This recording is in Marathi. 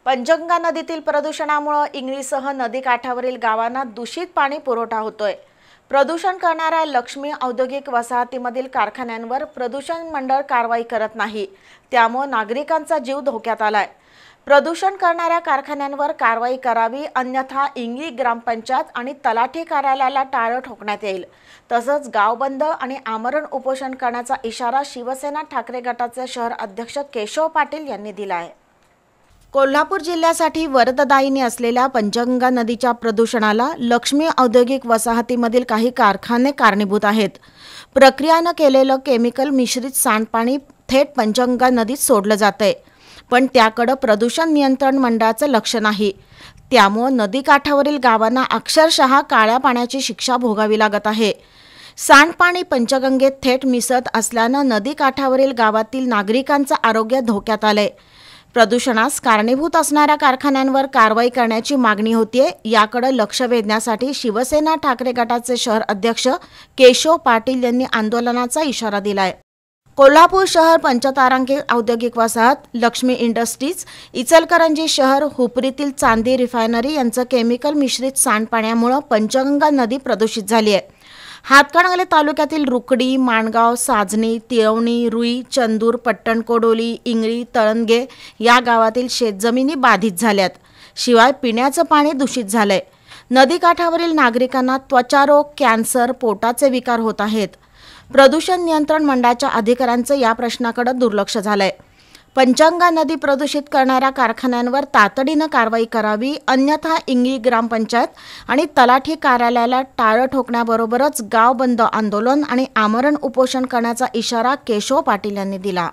पंचगंगा नदीतील प्रदूषणामुळे इंगळीसह नदीकाठावरील गावांना दूषित पाणी पुरवठा होतोय। प्रदूषण करणाऱ्या लक्ष्मी औद्योगिक वसाहतीमधील कारखान्यांवर प्रदूषण मंडळ कारवाई करत नाही, त्यामुळे नागरिकांचा जीव धोक्यात आलाय। प्रदूषण करणाऱ्या कारखान्यांवर कारवाई करावी, अन्यथा इंगळी ग्रामपंचायत आणि तलाठी कार्यालयाला टाळं ठोकण्यात येईल। तसंच गाव बंद आणि आमरण उपोषण करण्याचा इशारा शिवसेना ठाकरे गटाचे शहर अध्यक्ष केशव पाटील यांनी दिला आहे। कोल्हापूर जिल्ह्यासाठी वरददायिनी असलेल्या पंचगंगा नदीच्या प्रदूषणाला लक्ष्मी औद्योगिक वसाहतीमधील काही कारखाने कारणीभूत आहेत। प्रक्रियाने केलेलं केमिकल मिश्रित सांडपाणी थेट पंचगंगा नदीत सोडलं जातंय, पण त्याकडे प्रदूषण नियंत्रण मंडळाचं लक्ष नाही। त्यामुळे नदीकाठावरील गावांना अक्षरशः काळ्या पाण्याची शिक्षा भोगावी लागत आहे। सांडपाणी पंचगंगेत थेट मिसळत असल्यानं नदीकाठावरील गावातील नागरिकांचं आरोग्य धोक्यात आलंय। प्रदूषणास कारणीभूत असणाऱ्या कारखान्यांवर कारवाई करण्याची मागणी होतीये। याकडे लक्ष वेधण्यासाठी शिवसेना ठाकरे गटाचे शहर अध्यक्ष केशव पाटील यांनी आंदोलनाचा इशारा दिलाय। कोल्हापूर शहर पंचतारांकित औद्योगिक वसाहत, लक्ष्मी इंडस्ट्रीज, इचलकरंजी शहर, हुपरीतील चांदी रिफायनरी यांचं केमिकल मिश्रित सांडपाण्यामुळे पंचगंगा नदी प्रदूषित झाली आहे। हातकणंगले तालुक्यातील रुकडी, माणगाव, साजणी, तिळवणी, रुई, चंदूर, पट्टणकोडोली, इंगळी, तळणगे या गावातील शेतजमिनी बाधित झाल्यात। शिवाय पिण्याचं पाणी दूषित झालंय। नदीकाठावरील नागरिकांना त्वचारोग, कॅन्सर, पोटाचे विकार होत आहेत। प्रदूषण नियंत्रण मंडळाच्या अधिकाऱ्यांचं या प्रश्नाकडे दुर्लक्ष झालंय। पंचगंगा नदी प्रदूषित करणाऱ्या कारखान्यांवर तातडीनं कारवाई करावी, अन्यथा इंगळी ग्रामपंचायत आणि तलाठी कार्यालयाला टाळं ठोकण्याबरोबरच गाव बंद आंदोलन आणि आमरण उपोषण करण्याचा इशारा केशव पाटील यांनी दिला।